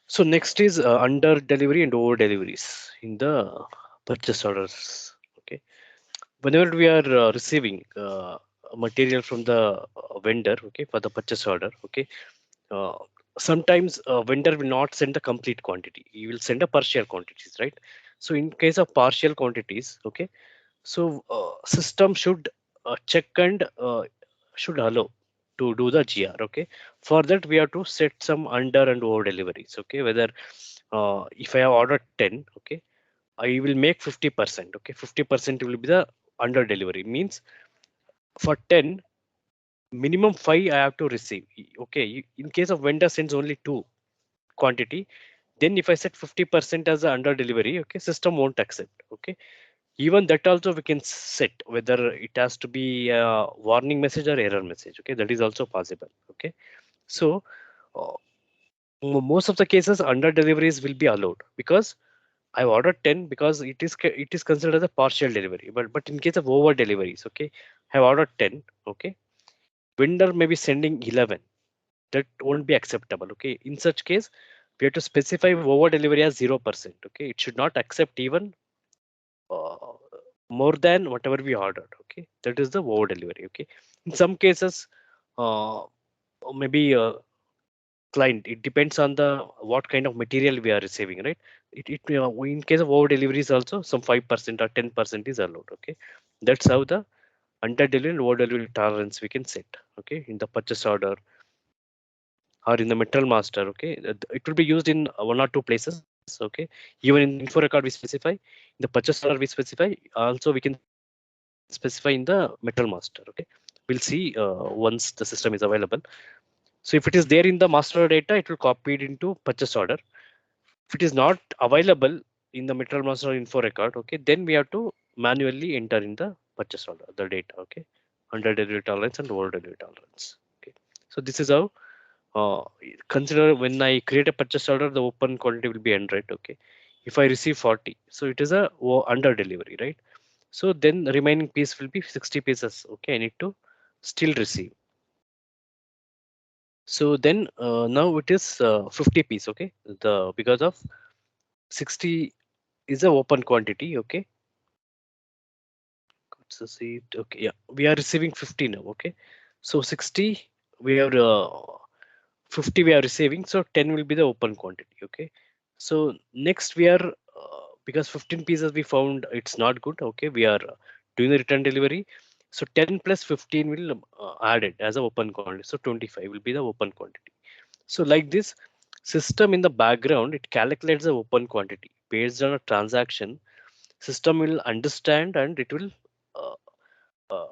So next is under delivery and over deliveries in the purchase orders. Okay, whenever we are receiving material from the vendor, okay, for the purchase order, okay, uh, sometimes vendor will not send the complete quantity. He will send a partial quantities, right? So in case of partial quantities, okay, so system should check and should allow to do the GR. Okay, for that we have to set some under and over deliveries. Okay, whether if I have ordered 10, okay, I will make 50%. Okay, 50% will be the under delivery. Means for 10, minimum 5 I have to receive. Okay, in case of vendor sends only 2 quantity, then if I set 50% as a under delivery, okay, system won't accept. Okay, even that also we can set whether it has to be a warning message or error message. Okay, that is also possible. Okay, so uh, most of the cases under deliveries will be allowed because I ordered 10 because it is considered as a partial delivery. But in case of over deliveries, okay, I have ordered 10. Okay, vendor may be sending 11. That won't be acceptable. Okay, in such case, we have to specify over delivery as 0%. Okay, it should not accept even uh, more than whatever we ordered. Okay, that is the over delivery. Okay, in some cases, uh, maybe client, it depends on the what kind of material we are receiving, right? In case of over deliveries also some 5% or 10% is allowed. Okay, that's how the under delivery and over delivery tolerance we can set. Okay, in the purchase order or in the metal master. Okay, it will be used in one or two places. Okay, even in the info record we specify, in the purchase order we specify, also we can specify in the metal master. Okay, we'll see once the system is available. So if it is there in the master data, it will copy it into purchase order. If it is not available in the metal master info record, okay, then we have to manually enter in the purchase order the data. Okay, under delivery tolerance and over delivery tolerance. Okay, so this is how uh, consider when I create a purchase order, the open quantity will be n, right? Okay, if I receive 40, so it is a under delivery, right? So then the remaining piece will be 60 pieces. Okay, I need to still receive. So then now it is 50 piece. Okay, the because of 60 is a open quantity. Okay, goods received. Okay, yeah, we are receiving 50 now. Okay, so 60 we are 50 we are receiving, so 10 will be the open quantity. Okay, so next we are because 15 pieces we found it's not good. Okay, we are doing the return delivery, so 10 plus 15 will added as a open quantity, so 25 will be the open quantity. So like this system in the background, it calculates the open quantity based on a transaction. System will understand and it will uh, uh,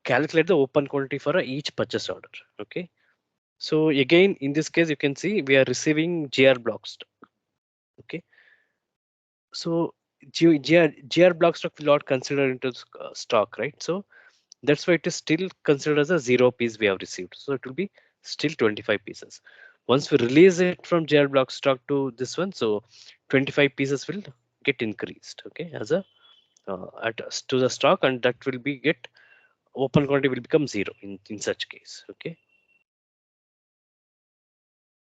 calculate the open quantity for each purchase order. Okay, so again, in this case, you can see we are receiving GR blocks. Okay, so GR block stock will not consider into stock, right? So that's why it is still considered as a 0 piece we have received. So it will be still 25 pieces. Once we release it from GR block stock to this one, so 25 pieces will get increased. Okay, as a to the stock, and that will be get open quantity will become 0 in such case. Okay.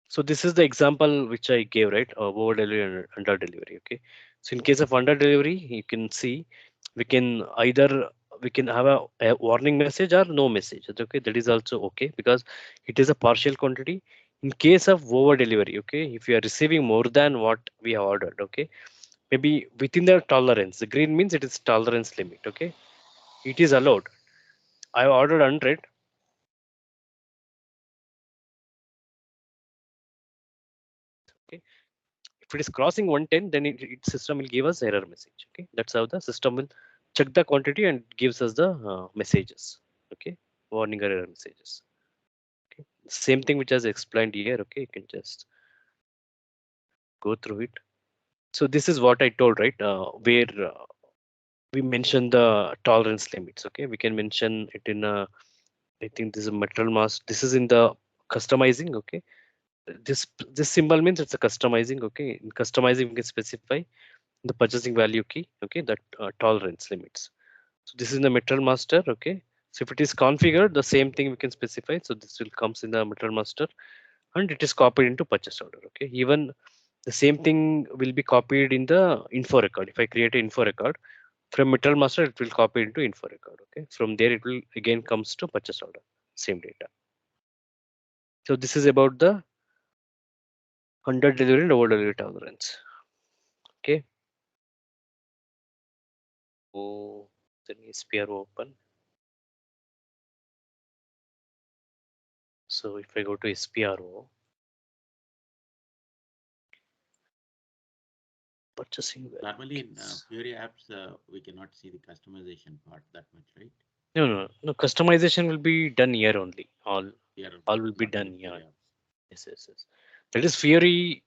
So this is the example which I gave, right? Over delivery and under delivery. Okay. So in case of under delivery, you can see we can either we can have a warning message or no message. Okay, that is also okay because it is a partial quantity. In case of over delivery, okay, if you are receiving more than what we have ordered, okay, maybe within the tolerance. The green means it is tolerance limit. Okay, it is allowed. I ordered 100. Okay, if it is crossing 110, then it system will give us error message. Okay, that's how the system will check the quantity and gives us the messages. Okay, warning or error messages. Okay, same thing which as explained here. Okay, you can just go through it. So this is what I told, right? Where we mention the tolerance limits. Okay, we can mention it in a, I think this is a metal mass. This is in the customizing. Okay, this symbol means it's a customizing. Okay, in customizing we can specify the purchasing value key. Okay, that tolerance limits. So this is the metal master. Okay, so if it is configured, the same thing we can specify. So this will comes in the metal master and it is copied into purchase order. Okay, even The same thing will be copied in the info record. If I create an info record from material master, it will copy into info record. Okay, from there it will again comes to purchase order, same data. So this is about the under delivery and over delivery tolerance. Okay, so then SPR open. So if I go to SPRO, purchasing Normally value in keys. Fury apps, we cannot see the customization part that much, right? No. Customization will be done here only. Here, All will be not in the done here. Fury apps. Yes. That is Fury.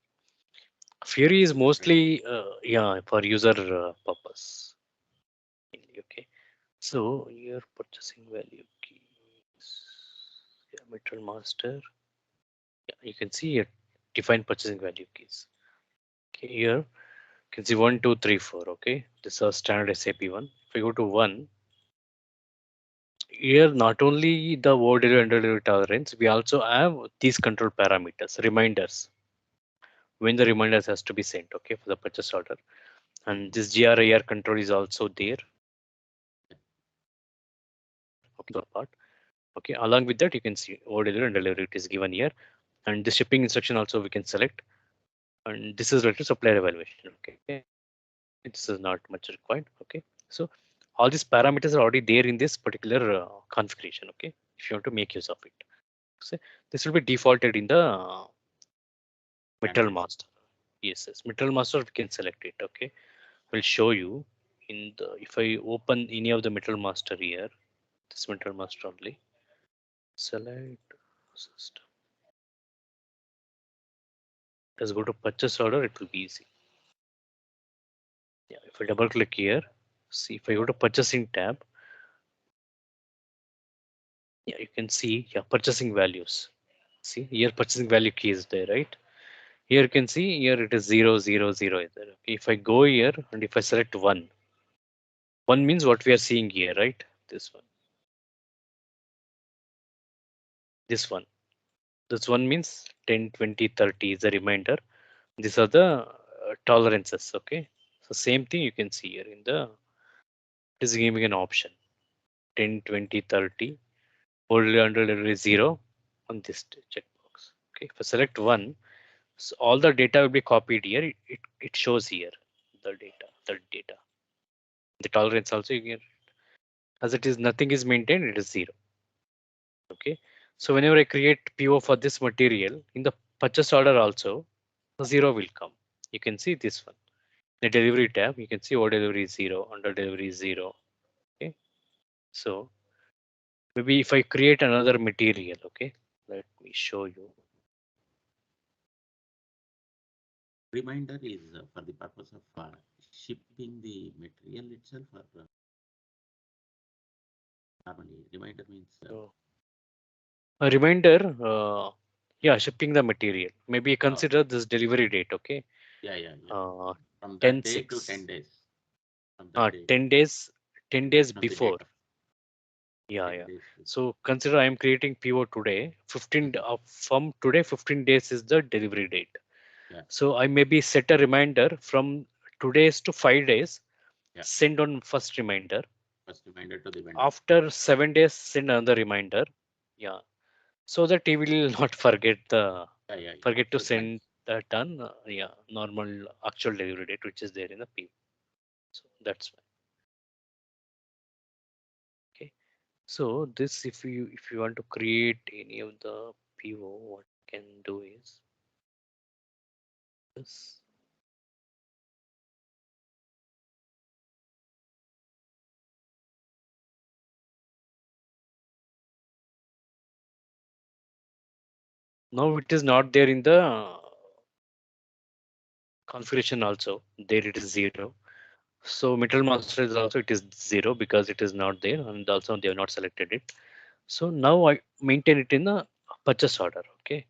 Fury is User friendly. mostly yeah, for user purpose. Okay. So your purchasing value keys. Yeah, material master. Yeah, you can see here define purchasing value keys. Okay, here you can see 1, 2, 3, 4. Okay, this is standard SAP one. If we go to one, here not only the over delivery and under delivery tolerance, we also have these control parameters, reminders when the reminders has to be sent. Okay, for the purchase order, and Mhm. this GRIR control is also there. Yeah. Okay, the part. Okay, along with that you can see over delivery and delivery it is given here, and the shipping instruction also we can select, and this is related to supplier evaluation. Okay, this is not much required. Okay, so all these parameters are already there in this particular configuration. Okay, if you want to make use of it. So this will be defaulted in the material Standard SAP. master. Yes, material master we can select it. Okay, will show you in the, if I open any of the material master here, this material master only, select system, let's go to purchase order, it will be easy. Yeah, if I double click here, see if I go to purchasing tab, yeah, you can see, yeah, purchasing values. See here purchasing value key is there, right? Here you can see here it is 000 is there. Okay, if I go here and if I select one means what we are seeing here, right? This one, this one, this one means 10, 20, 30 is a reminder. These are the tolerances. Okay, so same thing you can see here in the, it is giving an option 10, 20, 30, only under delivery 0 on this checkbox. Okay, if I select one, so all the data will be copied here. It shows here the data, the tolerance also you can, as it is nothing is maintained, it is 0. Okay, so whenever I create PO for this material in the purchase order also, 0 will come. You can see this one, the delivery tab, you can see over delivery is 0, under delivery is 0. Okay, so maybe if I create another material, okay, let me show you. Reminder is for the purpose of shipping the material itself, or normally reminder means So a reminder, yeah, shipping the material, maybe oh, consider this delivery date. Okay, yeah. uh From that 10 day to 6, 10 days. From that day, 10 days, 10 days from the before. date of Yeah. 10 days. So consider I am creating PO today, 15 Mhm. from today 15 days is the delivery date. Yeah, So I maybe set a reminder from today's to 5 days, yeah. send on first reminder. First reminder to the vendor. After 7 days, send another reminder. Yeah, so that he will not Yeah. forget to So that send that on yeah, normal actual delivery date which is there in the PO. So that's why. Okay, so this, if you want to create any of the PO, what you can do is this. Now it is not there in the configuration also, there it is 0. So material master is also it is 0 because it is not there, and also they have not selected it. So now I maintain it in the purchase order. Okay,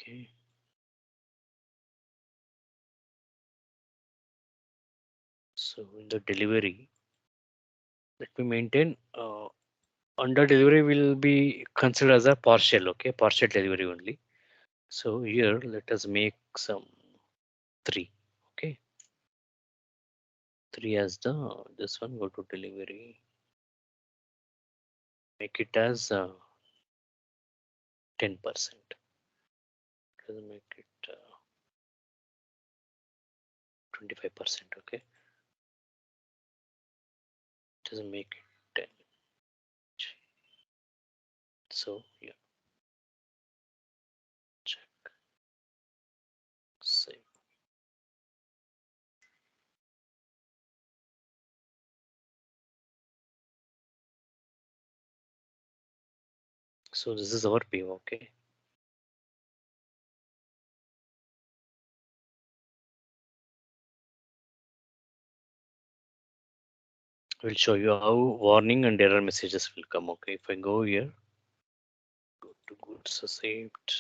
Okay. So in the delivery, let me maintain under delivery will be considered as a partial, okay, partial delivery only. So here let us make some three, okay, three as the this one. Go to delivery, make it as 10%. Let's make it 25%, okay. Doesn't make it 10. So yeah, check, save. So this is our PO, okay. We'll show you how warning and error messages will come, okay. If I go here, go to goods received,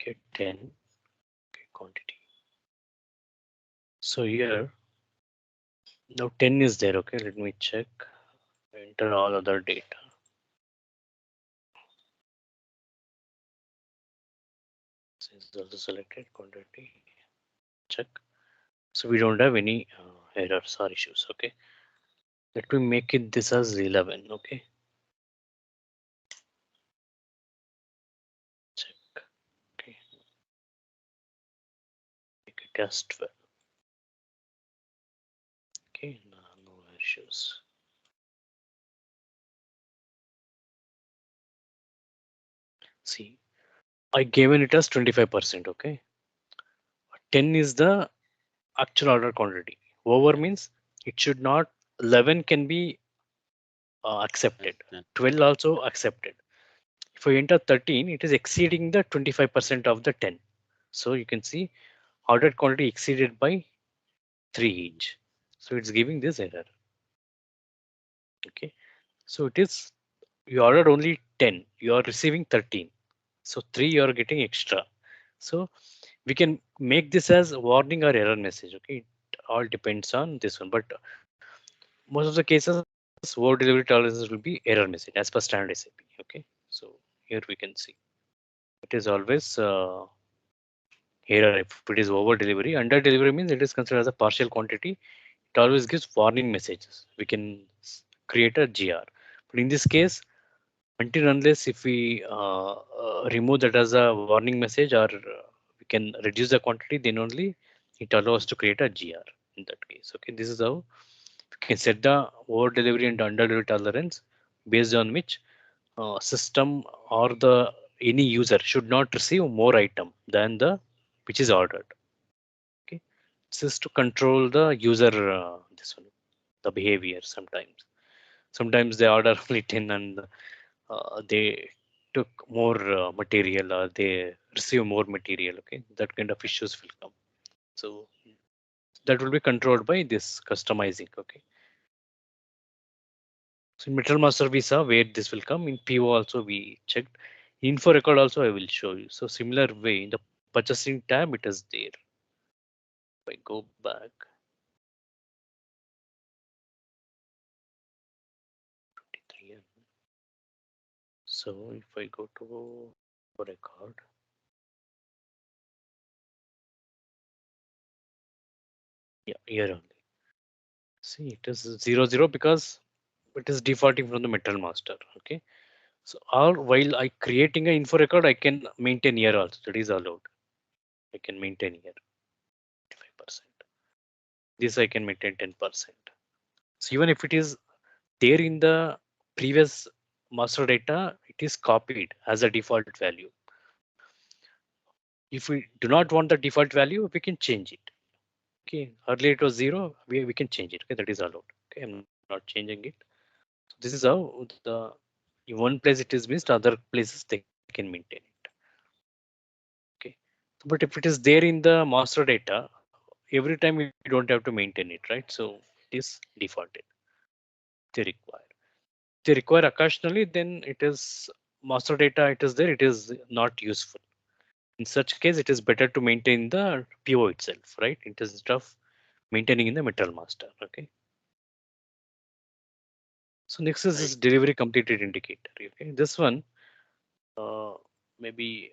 get 10, okay, quantity. So here now 10 is there, okay. Let me check, enter all other data. This is also selected quantity, check. So we don't have any errors or issues, okay. Let me make it this as 11, okay. Check, okay, make it as 12, okay. No, no issues. See, I given it as 25%, okay. 10 is the actual order quantity. Over means it should not, 11 can be accepted, Less than 12 also accepted. If I enter 13, it is exceeding the 25% of the 10. So you can see ordered quantity exceeded by 3 each. So it's giving this error. Okay. So it is, you ordered only 10, you are receiving 13. So 3 you are getting extra. So we can make this as warning or error message. Okay. It all depends on this one. But most of the cases, word delivery tolerances will be error message as per standard SAP. Okay. So here we can see it is always error if it is over delivery. Under delivery means it is considered as a partial quantity. It always gives warning messages. We can create a GR. But in this case, until unless if we remove that as a warning message or we can reduce the quantity, then only it allows to create a GR in that case. Okay, this is how we can set the over delivery and under delivery tolerance based on which system or the any user should not receive more item than the which is ordered. Okay, this is to control the user this one, the behavior. Sometimes they order only 10 and they took more material or they receive more material, okay, that kind of issues will come. So that will be controlled by this customizing, okay. So in material master we saw where this will come. In PO also we checked. Info record also I will show you. So similar way in the purchasing tab it is there. If I go back 23, so if I go to record, yeah, here only. See, it is 00 because it is defaulting from the metal master. Okay. So or while I creating a info record, I can maintain here also. That is allowed. I can maintain here 25%. This I can maintain 10%. So even if it is there in the previous master data, it is copied as a default value. If we do not want the default value, we can change it. Okay. Earlier it was 0, we can change it. Okay, that is allowed. Okay, I'm not changing it. So this is how the in one place it is missed, other places they can maintain it. Okay, but if it is there in the master data, every time we don't have to maintain it, right? So it is defaulted. They require. they require occasionally, then it is master data, it is there, it is not useful. In such case, it is better to maintain the PO itself, right? Instead of maintaining in the material master. Okay. So next is Right. this delivery completed indicator. Okay. This one, uh, maybe